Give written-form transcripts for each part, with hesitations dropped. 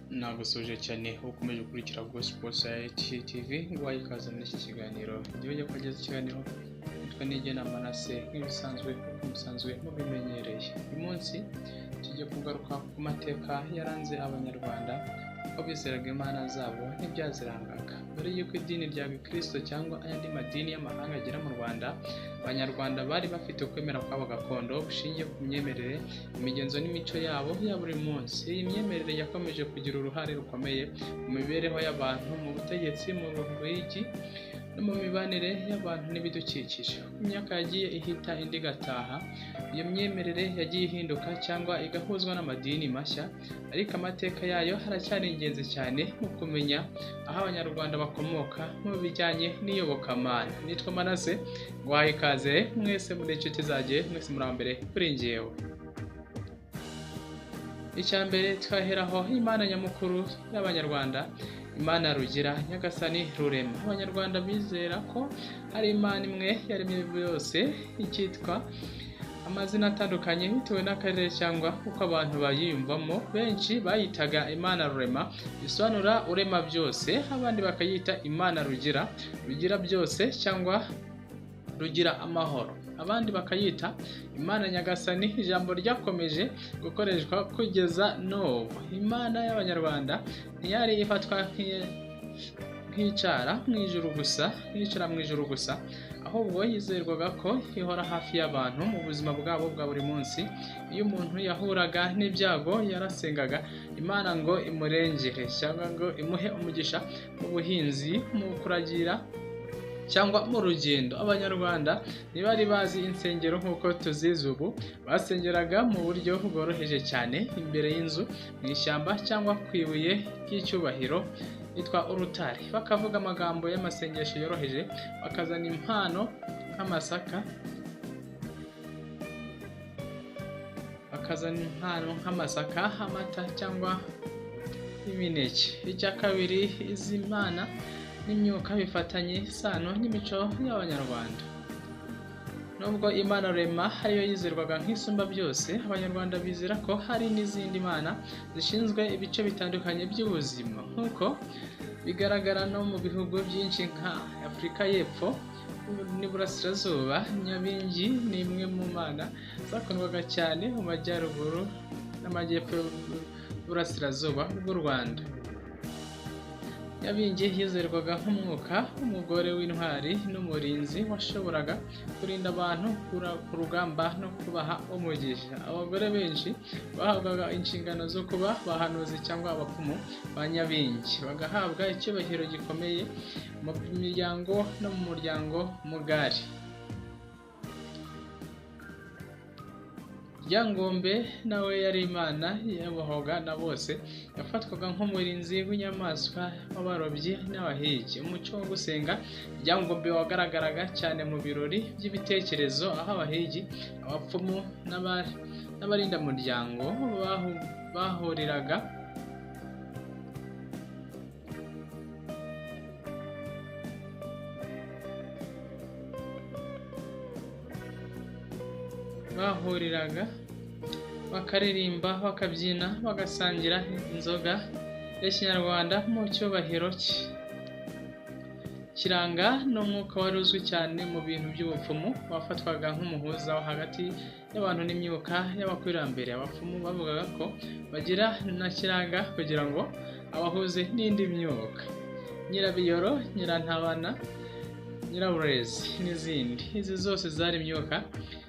Nagusoje cyane ukomeje gukurikira Gospel Society TV ngo ikaze muri iki kiganiro. Ngiye kugeza ikiganiro nitwa Nigena Manase nk'ibisanzwe kuko musanzwe mubimenyereye. Uyu munsi tugiye kugaruka ku mateka yaranze abanyarwanda aho bizeraga imana zabo n'ibyazirangaga. Mbere y'uko idini rya Gikristo cyangwa ayandi madini y'amahanga agera mu Rwanda, abanyarwanda bari bafite ukwemera kwabo gakondo bushingiye ku myemerere, imigenzo n'imico yabo ya buri munsi. Iyi myemerere yakomeje kugira uruhare rukomeye mu mibereho y'abantu, mu butegetsi, mu buhigi no mu mibanire y'abantu n'ibidukikije. Imyaka yagiye ihita indi igataha, iyo myemerere yagiye ihinduka cyangwa igahuzwa n'amadini mashya, ariko amateka yayo haracyari ingenzi cyane mu kumenya aho abanyarwanda bakomoka mu bijyanye n'iyobokamana. Nitwa Manase, ngwaye ikaze mwese muri inshuti zanjye, mwese muri mbere kuri njyewe. Icya mbere twaheraho imana nyamukuru y'abanyarwanda, Imana Rugira, Nyagasani, Rurema. Abanyarwanda bizera ko hari Imana imwe yaremye byose, ikitwa amazina atandukanye bitewe n'akarere cyangwa uko abantu bayiyumvamo. Benshi bayitaga Imana Rurema, bisobanura urema byose, abandi bakayita Imana Rugira, Rugira byose cyangwa Rugira amahoro. Abandi bakayita Imana Nyagasani. Ijambo ryakomeje gukoreshwa kugeza n'ubu. Imana y'abanyarwanda ntiyari ifatwa nk'icara mu ijuru gusa, ahubwo yizerwaga ko ihora hafi y'abantu mu buzima bwabo bwa buri munsi. Iyo umuntu yahuraga n'ibyago yarasengaga Imana ngo imurengere cyangwa ngo imuhe umugisha mu buhinzi, mu kuragira cyangwa mu rugendo. Abanyarwanda ntibari bazi insengero nk'uko tuzizi ubu. Basengeraga mu buryo bworoheje cyane, imbere y'inzu, mu ishyamba cyangwa ku ibuye ry'icyubahiro yitwa urutare. Bakavuga amagambo y'amasengesho yoroheje, bakazana impano nk'amasaka, amata cyangwa imineke. Icya kabiri, izi mana n'imyuka bifitanye isano n'imico y'abanyarwanda. Nubwo Imana Rurema ariyo yizerwaga nk'isumba byose, abanyarwanda bizera ko hari n'izindi mana zishinzwe ibice bitandukanye by'ubuzima, nk'uko bigaragara no mu bihugu byinshi nka Afurika y'Epfo n'Iburasirazuba. Nyabingi ni imwe mu mana zakundwaga cyane mu majyaruguru n'amajyepfo y'Uburasirazuba bw'u Rwanda. Nyabingi yizerwaga nk'umwuka w'umugore w'intwari n'umurinzi washoboraga kurinda abantu ku rugamba no kubaha umugisha. Abagore benshi bahabwaga inshingano zo kuba abahanuzi cyangwa abapfumu ba Nyabingi, bagahabwa icyubahiro gikomeye mu miryango no mu muryango mugari. Ryangombe nawe yari imana yabohoga na bose, yafatwaga nk'umurinzi w'inyamaswa w'abarobyi n'abahigi. Umuco wo gusenga Ryangombe wagaragaraga cyane mu birori by'ibitekerezo, aho abahigi, abapfumu n'abarindamuryango bahuriraga bakaririmba, bakabyina, bagasangira inzoga ya Kinyarwanda mu cyubahiro cye. Kiranga n'umwuka wari uzwi cyane mu bintu by'ubupfumu, wafatwaga nk'umuhuza wo hagati y'abantu n'imyuka y'abakurambere. Abapfumu bavugaga ko bagira na Kiranga kugira ngo abahuze n'indi myuka, Nyirabiyoro, Nyirantabana, Nyiraburezi n'izindi. Izi zose zari imyuka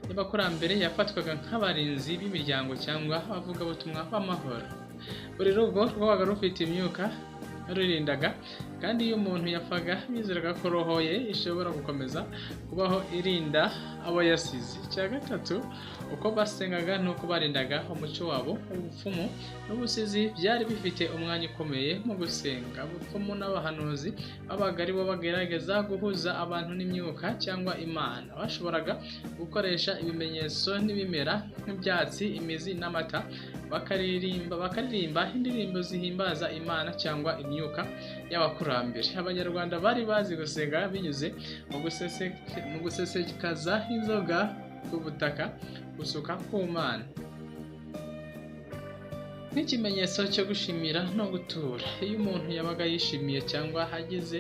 y'abakurambere yafatwaga nk'abarinzi b'imiryango cyangwa abavugabutumwa b'amahoro. Buri rugo rwabaga rufite imyuka yarurindaga, kandi iyo umuntu yapfaga bizeraga ko roho ye ishobora gukomeza kubaho irinda abo yasize. Icya gatatu, uko basengaga n'uko barindaga umuco wabo. Ubupfumu n'ubusizi byari bifite umwanya ukomeye mu gusenga. Ubupfumu n'abahanuzi babaga ari bo bagerageza guhuza abantu n'imyuka cyangwa Imana. Bashoboraga gukoresha ibimenyetso n'ibimera nk'ibyatsi, imizi n'amata, bakaririmba indirimbo zihimbaza Imana cyangwa imyuka y'abakurambere. Abanyarwanda bari bazi gusenga binyuze mu gusesekaza inzoga ku butaka, gusuka ku Mana. nk'ikimenyetso cyo gushimira no gutura. Iyo umuntu yabaga yishimiye cyangwa hagize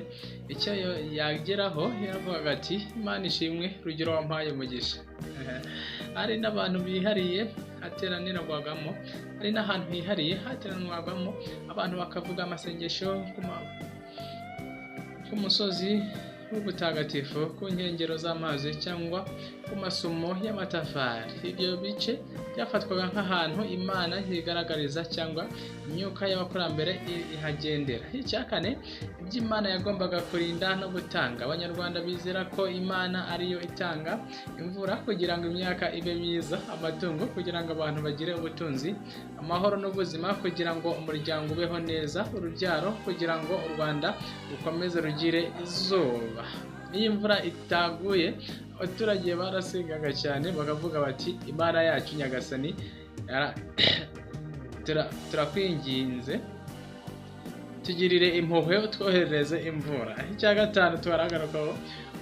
icyo yageraho yaravugaga ati Imana ishimwe Rugero wampaye umugisha. Hari n'abantu bihariye hateranirwagamo, hari n'ahantu hihariye hateranirwagamo abantu bakavuga amasengesho ku musozi w'ubutagatifu, ku nkengero z'amazi cyangwa ku masumo y'amatafari. Ibyo bice byafatwaga nk'ahantu Imana yigaragariza cyangwa imyuka y'abakurambere ihagendera. Icya kane, ibyo Imana yagombaga kurinda no gutanga. Abanyarwanda bizera ko Imana ariyo itanga imvura kugira ngo imyaka ibe myiza, amatungo kugira ngo abantu bagire ubutunzi, amahoro n'ubuzima kugira ngo umuryango ubeho neza, urubyaro kugira ngo u Rwanda rukomeze rugire izuba. Iyo imvura itaguye abaturage barasengaga cyane bakavuga bati Imana yacu Nyagasani turakwinginze tugirire impuhwe utwoherereze imvura. Icya gatanu twaragarukaho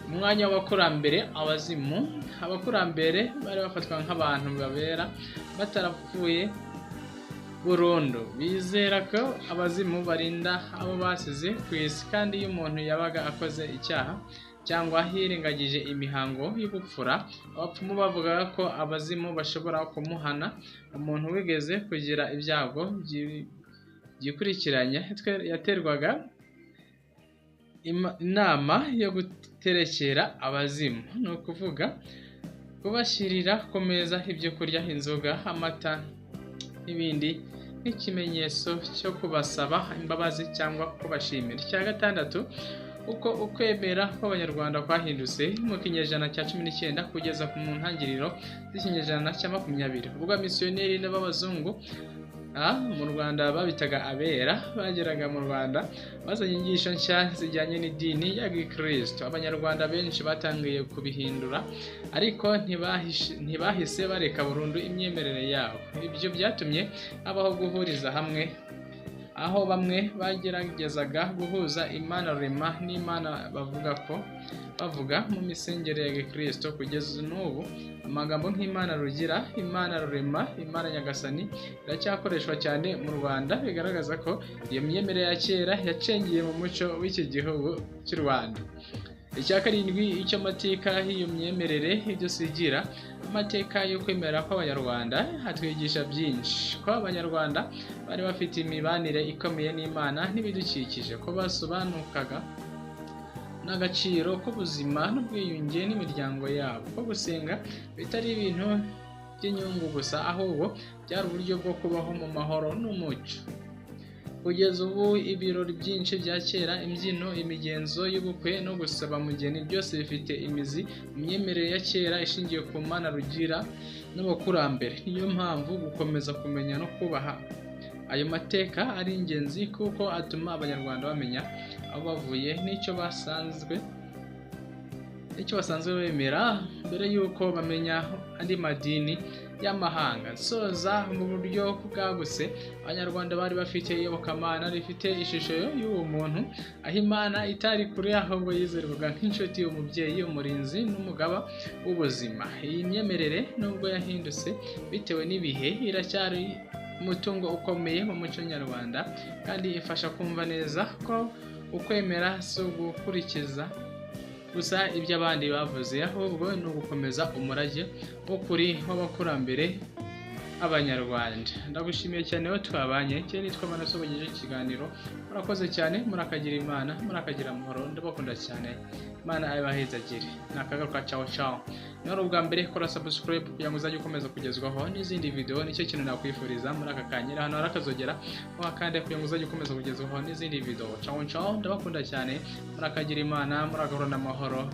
umwanya w'abakurambere, abazimu. Abakurambere bari bafatwa nk'abantu babera batarapfuye burundu. Bizera ko abazimu barinda abo basize ku isi, kandi iyo umuntu yabaga akoze icyaha cyangwa hirengagije imihango y'ubupfura, abapfumu bavugaga ko abazimu bashobora kumuhana. Umuntu wigeze kugira ibyago byikurikiranya yaterwaga inama yo guterekera abazimu, ni ukuvuga kubashyirira ku meza ibyo kurya, inzoga, amata n'ibindi nk'ikimenyetso cyo kubasaba imbabazi cyangwa kubashimira. Icya gatandatu, uko ukwemera kw'Abanyarwanda kwahindutse mu kinyejana cya 19 kugeza mu ntangiriro z'ikinyejana cya 20, ubwo misiyoneri n'abazungu mu Rwanda babitaga abera bageraga mu Rwanda bazanye inyigisho nshya zijyanye n'idini ya Gikristo. Abanyarwanda benshi batangiye kubihindura, ariko ntibahise bareka burundu imyemerere yabo. Ibyo byatumye habaho guhuriza hamwe, aho bamwe bageragezaga guhuza Imana Rurema n'Imana bavuga mu misengere ya Gikristo. Kugeza n'ubu amagambo nk'Imana Rugira, Imana Rurema, Imana Nyagasani iracyakoreshwa cyane mu Rwanda, bigaragaza ko iyo myemerere ya kera yacengeye mu muco w'iki gihugu cy'u Rwanda. Icya karindwi, icyo amateka y'iyo myemerere ibyo sigira. Amateka yo kwemera kw'Abanyarwanda hatwigisha byinshi, ko Abanyarwanda bari bafite imibanire ikomeye n'Imana n'ibidukikije, ko basobanukaga n'agaciro k'ubuzima n'ubwiyunge n'imiryango yabo, ko gusenga bitari ibintu by'inyungu gusa, ahubwo byari uburyo bwo kubaho mu mahoro n'umucyo. Kugeza ubu ibirori byinshi bya kera, imbyino, imigenzo y'ubukwe no gusaba mugeni, byose bifite imizi mu myemerere ya kera ishingiye ku Mana Rugira n'abakurambere. Niyo mpamvu gukomeza kumenya no kubaha ayo mateka ari ingenzi, kuko atuma Abanyarwanda bamenya aho bavuye n'icyo basanzwe bemera mbere y'uko bamenya andi madini y'amahanga. Soza mu buryo bwagutse, Abanyarwanda bari bafite iyobokamana rifite ishusho y'uwo muntu, aho Imana itari kure, ahubwo yizerwaga nk'inshuti, umubyeyi, umurinzi n'umugaba w'ubuzima. Iyi myemerere nubwo yahindutse bitewe n'ibihe, iracyari umutungo ukomeye mu muco nyarwanda, kandi ifasha kumva neza ko ukwemera si ugukurikiza gusa ibyo abandi bavuze, ahubwo ni ugukomeza umurage w'ukuri w'abakurambere Abanyarwanda. Ndagushimiye cyane aho twabanye. Cyane nitwa Manaso bagejeje ikiganiro. Murakoze cyane, murakagira Imana, murakagira amahoro, ndabakunda cyane. Imana ayibahezagire. Nakagaruka, ciao ciao. Niba ubwa mbere kora subscribe kugira ngo uzajye ukomeza kugezwaho n'izindi video. Nicyo kintu nakwifuriza muri aka kanya, hano harakazogera wakande kugira ngo uzajye ukomeza kugezwaho n'izindi video. Ciao ciao, ndabakunda cyane, murakagira Imana, muragahora n'amahoro.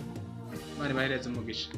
Imana ibahereze umugisha.